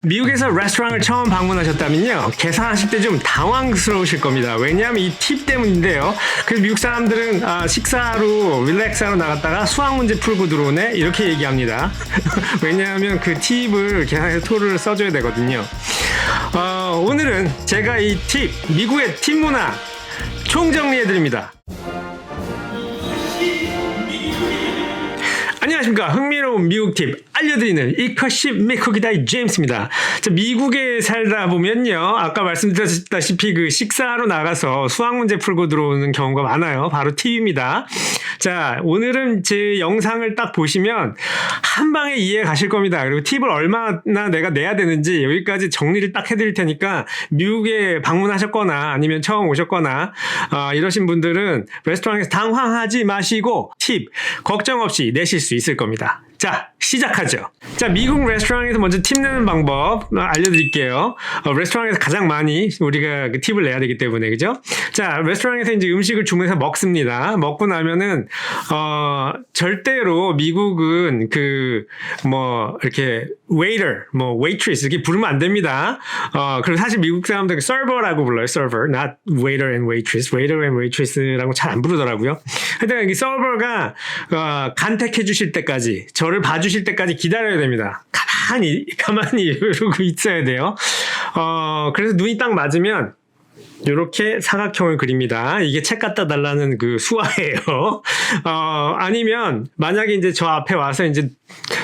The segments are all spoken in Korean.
미국에서 레스토랑을 처음 방문하셨다면요, 계산하실 때 좀 당황스러우실 겁니다. 왜냐하면 이 팁 때문인데요. 그래서 미국 사람들은 식사로 릴렉스하러 나갔다가 수학 문제 풀고 들어오네 이렇게 얘기합니다. 왜냐하면 그 팁을 계산해서 토를 써줘야 되거든요. 오늘은 제가 이 팁, 미국의 팁 문화 총정리해드립니다. 안녕하십니까. 흥미로운 미국 팁 알려드리는 이컷십 미국이다이 제임스입니다. 자, 미국에 살다 보면요, 아까 말씀드렸다시피 그 식사하러 나가서 수학 문제 풀고 들어오는 경우가 많아요. 바로 팁입니다. 자, 오늘은 제 영상을 딱 보시면 한 방에 이해 가실 겁니다. 그리고 팁을 얼마나 내가 내야 되는지 여기까지 정리를 딱 해드릴 테니까 미국에 방문하셨거나 아니면 처음 오셨거나 이러신 분들은 레스토랑에서 당황하지 마시고 팁 걱정 없이 내실 수 있을 겁니다. 자, 시작하죠. 자, 미국 레스토랑에서 먼저 팁 내는 방법 알려드릴게요. 레스토랑에서 가장 많이 우리가 그 팁을 내야 되기 때문에, 그죠? 자, 레스토랑에서 이제 음식을 주문해서 먹습니다. 먹고 나면은, 절대로 미국은 이렇게, waiter, waitress, 이렇게 부르면 안 됩니다. 그리고 사실 미국 사람들 server라고 불러요. server, not waiter and waitress. waiter and waitress라고 잘 안 부르더라고요. 하여튼, 이 server가, 간택해 주실 때까지, 저를 봐주실 때까지 기다려야 됩니다. 가만히 이러고 있어야 돼요. 그래서 눈이 딱 맞으면 이렇게 사각형을 그립니다. 이게 책 갖다 달라는 그 수화예요. 아니면 만약에 이제 저 앞에 와서 이제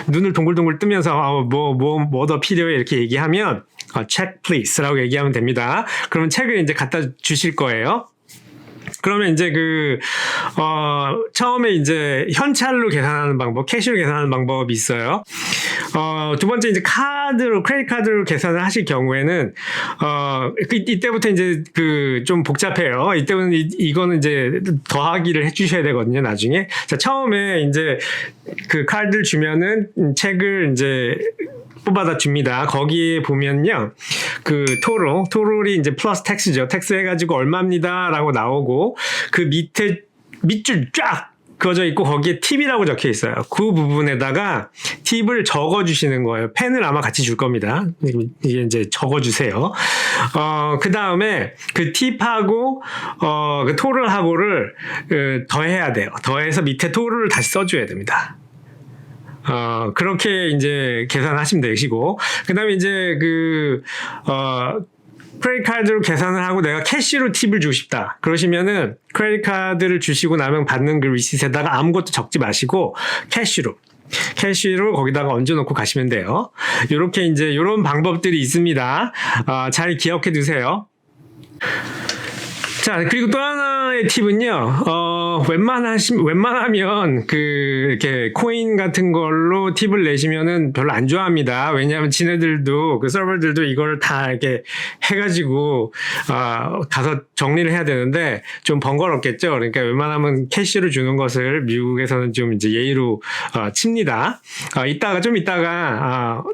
눈을 동글동글 뜨면서 뭐 더 필요해 이렇게 얘기하면 check please라고 얘기하면 됩니다. 그러면 책을 이제 갖다 주실 거예요. 그러면 이제 처음에 이제 현찰로 계산하는 방법, 캐시로 계산하는 방법이 있어요. 두 번째 이제 크레딧 카드로 계산을 하실 경우에는, 이때부터 이제 좀 복잡해요. 이때는 이거는 이제 더하기를 해주셔야 되거든요, 나중에. 자, 처음에 이제 그 카드를 주면은 책을 이제 뽑아다 줍니다. 거기에 보면요, 토롤이 이제 플러스 텍스죠. 텍스 해가지고 얼마입니다라고 나오고, 그 밑줄 쫙 그어져 있고, 거기에 팁이라고 적혀 있어요. 그 부분에다가 팁을 적어 주시는 거예요. 펜을 아마 같이 줄 겁니다. 이게 이제 적어 주세요. 그 다음에 그 팁하고, 그 토럴하고를 더해야 돼요. 더해서 밑에 토럴을 다시 써줘야 됩니다. 그렇게 이제 계산하시면 되시고, 그 다음에 이제 크레딧 카드로 계산을 하고 내가 캐시로 팁을 주고 싶다. 그러시면은 크레딧 카드를 주시고 나면 받는 그 리시트에다가 아무것도 적지 마시고 캐시로 거기다가 얹어놓고 가시면 돼요. 요렇게 이제 요런 방법들이 있습니다. 잘 기억해 두세요. 자, 그리고 또 하나의 팁은요, 웬만하면 이렇게 코인 같은 걸로 팁을 내시면은 별로 안 좋아합니다. 왜냐하면 지네들도, 서버들도 이걸 다 이렇게 해가지고, 가서 정리를 해야 되는데, 좀 번거롭겠죠? 그러니까 웬만하면 캐시로 주는 것을 미국에서는 좀 이제 예의로, 칩니다. 좀 이따가,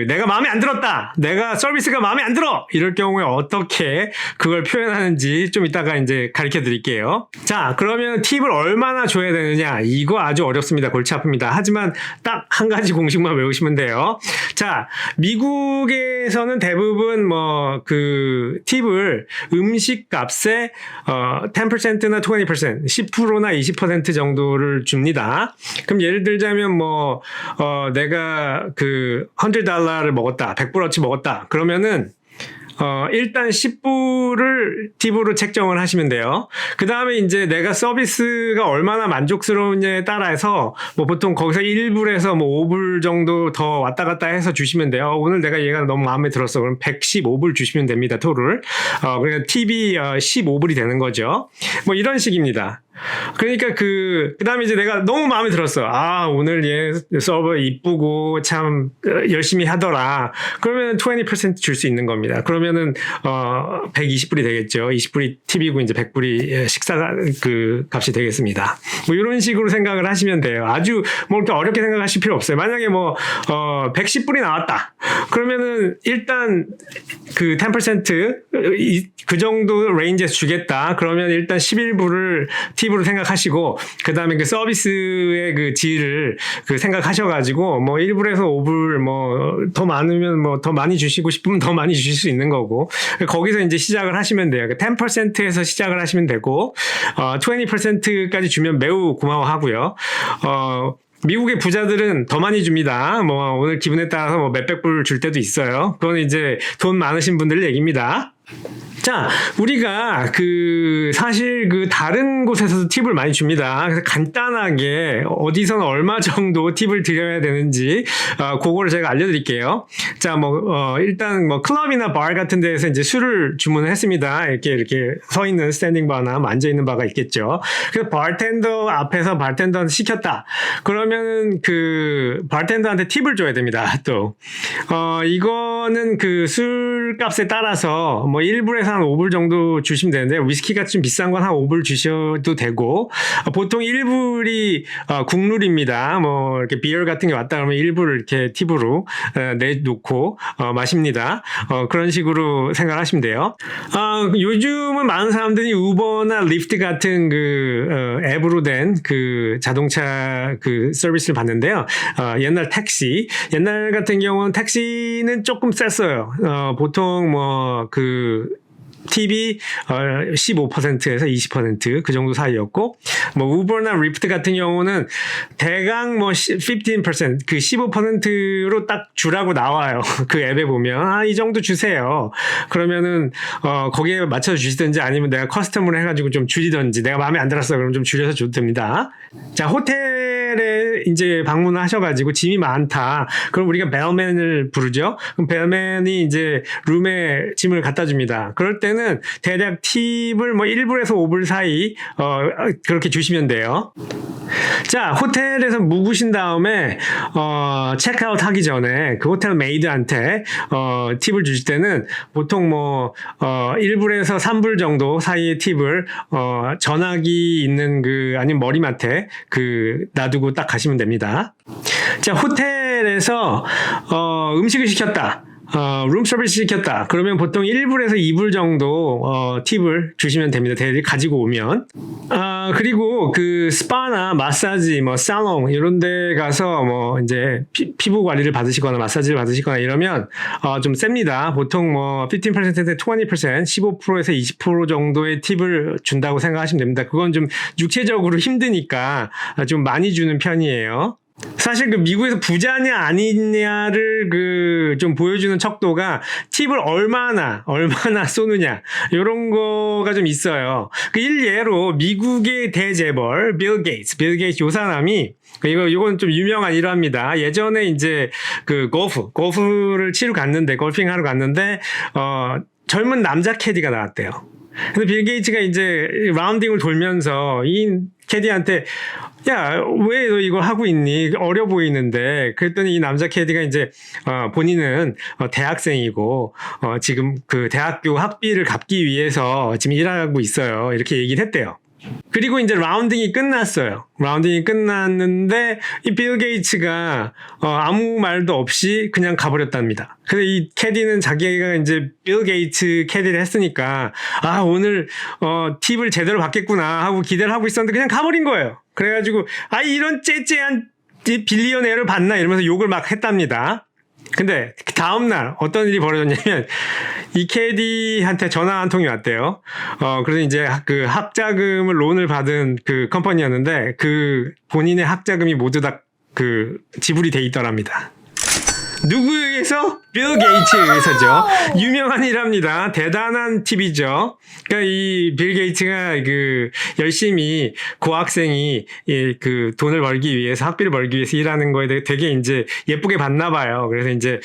내가 마음에 안 들었다! 내가 서비스가 마음에 안 들어! 이럴 경우에 어떻게 그걸 표현하는지 좀 이따가 이제 가르쳐 드릴게요. 자, 그러면 팁을 얼마나 줘야 되느냐? 이거 아주 어렵습니다. 골치 아픕니다. 하지만 딱 한 가지 공식만 외우시면 돼요. 자, 미국에서는 대부분 팁을 음식 값에 10%나 20%, 10%나 20% 정도를 줍니다. 그럼 예를 들자면 내가 $100를 먹었다, 100불어치 먹었다. 그러면은 일단 10불을 팁으로 책정을 하시면 돼요. 그 다음에 이제 내가 서비스가 얼마나 만족스러우냐에 따라서 보통 거기서 1불에서 5불 정도 더 왔다 갔다 해서 주시면 돼요. 오늘 내가 얘가 너무 마음에 들었어. 그럼 115불 주시면 됩니다. 토를. 그러니까 팁이 15불이 되는 거죠. 이런 식입니다. 그러니까 그 다음에 이제 내가 너무 마음에 들었어. 오늘 얘 서버 이쁘고 참 열심히 하더라. 그러면 20% 줄 수 있는 겁니다. 그러면은 120불이 되겠죠. 20불이 팁이고 이제 100불이 식사 값이 되겠습니다. 이런 식으로 생각을 하시면 돼요. 아주 이렇게 어렵게 생각하실 필요 없어요. 만약에 110불이 나왔다. 그러면은 일단 그 10% 정도 레인지에서 주겠다. 그러면 일단 11불을 팁으로 생각하시고 그 다음에 그 서비스의 그 질을 그 생각하셔가지고 뭐 1불에서 5불 뭐 더 많으면 뭐 더 많이 주시고 싶으면 더 많이 주실 수 있는 거고 거기서 이제 시작을 하시면 돼요. 10%에서 시작을 하시면 되고 20%까지 주면 매우 고마워하고요. 미국의 부자들은 더 많이 줍니다. 뭐 오늘 기분에 따라서 뭐 몇백 불 줄 때도 있어요. 그건 이제 돈 많으신 분들 얘기입니다. 자, 우리가 사실 다른 곳에서도 팁을 많이 줍니다. 그래서 간단하게 어디서는 얼마 정도 팁을 드려야 되는지, 그거를 제가 알려드릴게요. 자, 일단 클럽이나 bar 같은 데에서 이제 술을 주문을 했습니다. 이렇게 서 있는 스탠딩 바나 앉아 있는 바가 있겠죠. 그래서 바텐더 앞에서 바텐더한테 시켰다. 그러면은 바텐더한테 팁을 줘야 됩니다. 또, 이거는 술값에 따라서 1불에서 한 5불 정도 주시면 되는데 위스키가 좀 비싼 건 한 5불 주셔도 되고 보통 1불이 국룰입니다. 이렇게 비어 같은 게 왔다 그러면 1불을 이렇게 팁으로 내놓고 마십니다. 그런 식으로 생각하시면 돼요. 요즘은 많은 사람들이 우버나 리프트 같은 앱으로 된 자동차 서비스를 받는데요. 옛날 같은 경우는 택시는 조금 셌어요. 보통 팁이 15%에서 20% 그 정도 사이였고 우버나 리프트 같은 경우는 대강 15% 15%로 딱 주라고 나와요. 그 앱에 보면 이 정도 주세요. 그러면은 거기에 맞춰 주시든지 아니면 내가 커스텀으로 해가지고 좀 줄이든지 내가 마음에 안 들었어 그럼 좀 줄여서 줘도 됩니다. 자, 호텔에 이제 방문을 하셔가지고 짐이 많다. 그럼 우리가 벨맨을 부르죠. 그럼 벨맨이 이제 룸에 짐을 갖다 줍니다. 그럴 때는 대략 팁을 1불에서 5불 사이 그렇게 주시면 돼요. 자, 호텔에서 묵으신 다음에 체크아웃 하기 전에 그 호텔 메이드한테 팁을 주실 때는 보통 1불에서 3불 정도 사이의 팁을 전화기 있는 아니면 머리맡에 놔두고 딱 가시면 됩니다. 자, 호텔에서 음식을 시켰다. 룸 서비스 시켰다. 그러면 보통 1불에서 2불 정도 팁을 주시면 됩니다. 대리 가지고 오면. 그리고 스파나 마사지, 살롱 이런 데 가서 이제 피부 관리를 받으시거나 마사지를 받으시거나 이러면 좀 셉니다. 보통 15%에서 20%, 15%에서 20% 정도의 팁을 준다고 생각하시면 됩니다. 그건 좀 육체적으로 힘드니까 좀 많이 주는 편이에요. 사실 미국에서 부자냐 아니냐를 좀 보여주는 척도가 팁을 얼마나 쏘느냐 이런 거가 좀 있어요. 일례로 미국의 대재벌 빌 게이츠 요 사람이 이건 좀 유명한 일화입니다. 예전에 이제 골프를 치러 갔는데 골핑하러 갔는데 젊은 남자 캐디가 나왔대요. 근데 빌 게이츠가 이제 라운딩을 돌면서 이 캐디한테 야, 왜 너 이거 하고 있니? 어려 보이는데. 그랬더니 이 남자 캐디가 이제, 본인은 대학생이고, 지금 대학교 학비를 갚기 위해서 지금 일하고 있어요. 이렇게 얘기를 했대요. 그리고 이제 라운딩이 끝났어요. 라운딩이 끝났는데 이 빌 게이츠가 아무 말도 없이 그냥 가버렸답니다. 그래서 이 캐디는 자기가 이제 빌 게이츠 캐디를 했으니까 오늘 팁을 제대로 받겠구나 하고 기대를 하고 있었는데 그냥 가버린 거예요. 그래가지고 이런 째째한 빌리언에어를 봤나 이러면서 욕을 막 했답니다. 근데 다음날 어떤 일이 벌어졌냐면 이 캐디한테 전화 한 통이 왔대요. 그래서 이제 학자금을 론을 받은 컴퍼니였는데 본인의 학자금이 모두 다 지불이 돼 있더랍니다. 누구에게서? 빌 게이츠에서죠. 유명한 일합니다. 대단한 팁이죠. 그러니까 이 빌 게이츠가 열심히 고학생이 돈을 벌기 위해서 학비를 벌기 위해서 일하는 거에 대해 되게 이제 예쁘게 봤나 봐요. 그래서 이제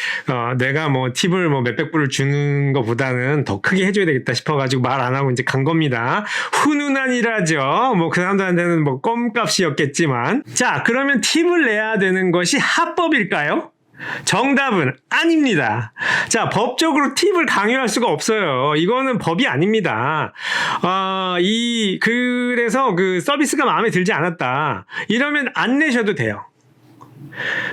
내가 팁을 몇백 불을 주는 것보다는 더 크게 해줘야 되겠다 싶어가지고 말 안 하고 이제 간 겁니다. 훈훈한 일하죠. 그 사람들한테는 껌값이었겠지만. 자, 그러면 팁을 내야 되는 것이 합법일까요? 정답은 아닙니다. 자, 법적으로 팁을 강요할 수가 없어요. 이거는 법이 아닙니다. 그래서 서비스가 마음에 들지 않았다. 이러면 안 내셔도 돼요.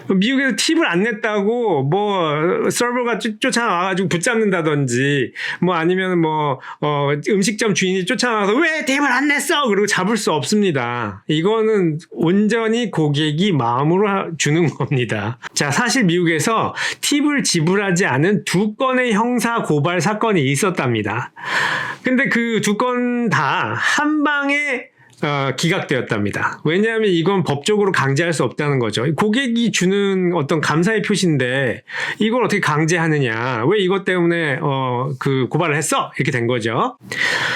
미국에서 팁을 안 냈다고 뭐 서버가 쫓아와가지고 붙잡는다든지 뭐 아니면 뭐 음식점 주인이 쫓아와서 왜 팁을 안 냈어? 그리고 잡을 수 없습니다. 이거는 온전히 고객이 마음으로 주는 겁니다. 자, 사실 미국에서 팁을 지불하지 않은 2건의 형사 고발 사건이 있었답니다. 근데 그 2건 다 한 방에 기각되었답니다. 왜냐하면 이건 법적으로 강제할 수 없다는 거죠. 고객이 주는 어떤 감사의 표시인데 이걸 어떻게 강제하느냐. 왜 이것 때문에 그 고발을 했어? 이렇게 된 거죠.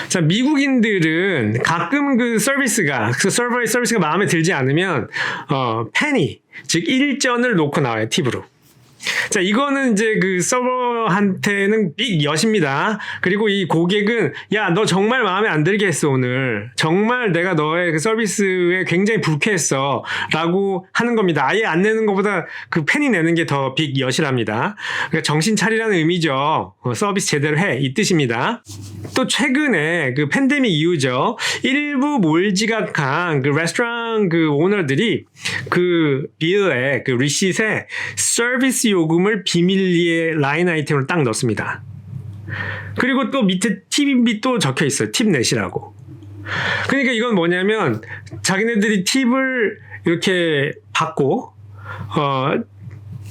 자, 미국인들은 가끔 그 서버의 서비스가 마음에 들지 않으면 페니, 즉 1전을 놓고 나와요. 팁으로. 자, 이거는 이제 그 서버한테는 빅 엿입니다. 그리고 이 고객은 야, 너 정말 마음에 안 들게 했어 오늘. 정말 내가 너의 그 서비스에 굉장히 불쾌했어 라고 하는 겁니다. 아예 안 내는 것보다 그 팬이 내는 게 더 빅 엿이랍니다. 그러니까 정신 차리라는 의미죠. 서비스 제대로 해, 이 뜻입니다. 또 최근에 그 팬데믹 이후죠. 일부 몰지각한 그 레스토랑 그 오너들이 그 빌에 그 리시트에 서비스 요금을 비밀리에 라인 아이템으로 딱 넣습니다. 그리고 또 밑에 팁이 또 적혀 있어요. 팁 내시라고. 그러니까 이건 뭐냐면 자기네들이 팁을 이렇게 받고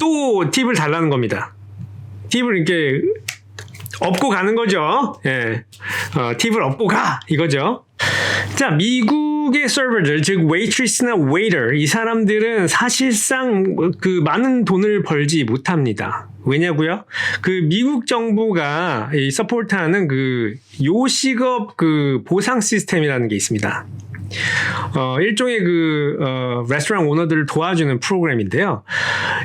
또 팁을 달라는 겁니다. 팁을 이렇게 업고 가는 거죠. 예. 팁을 업고 가 이거죠. 자, 미국의 서버들, 즉 웨이트리스나 웨이터, 이 사람들은 사실상 그 많은 돈을 벌지 못합니다. 왜냐고요? 그 미국 정부가 이 서포트하는 그 요식업 그 보상 시스템이라는 게 있습니다. 일종의 그 레스토랑 오너들을 도와주는 프로그램인데요.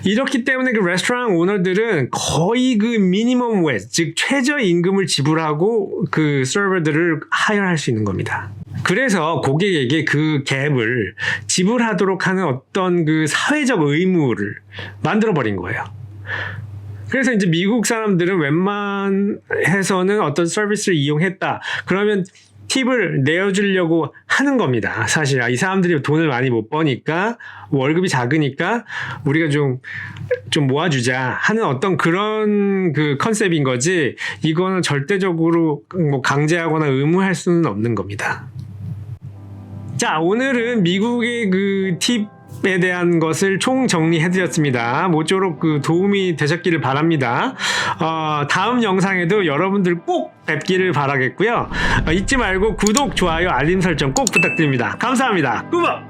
이렇기 때문에 그 레스토랑 오너들은 거의 그 미니멈 웨지, 즉 최저 임금을 지불하고 그 서버들을 하여할 수 있는 겁니다. 그래서 고객에게 그 갭을 지불하도록 하는 어떤 그 사회적 의무를 만들어 버린 거예요. 그래서 이제 미국 사람들은 웬만해서는 어떤 서비스를 이용했다. 그러면 팁을 내어주려고 하는 겁니다. 사실 이 사람들이 돈을 많이 못 버니까 월급이 작으니까 우리가 좀 모아주자 하는 어떤 그런 그 컨셉인 거지. 이거는 절대적으로 뭐 강제하거나 의무할 수는 없는 겁니다. 자, 오늘은 미국의 그 팁에 대한 것을 총 정리해드렸습니다. 모쪼록 그 도움이 되셨기를 바랍니다. 다음 영상에도 여러분들 꼭 뵙기를 바라겠고요. 잊지 말고 구독, 좋아요, 알림 설정 꼭 부탁드립니다. 감사합니다. 꾸벅!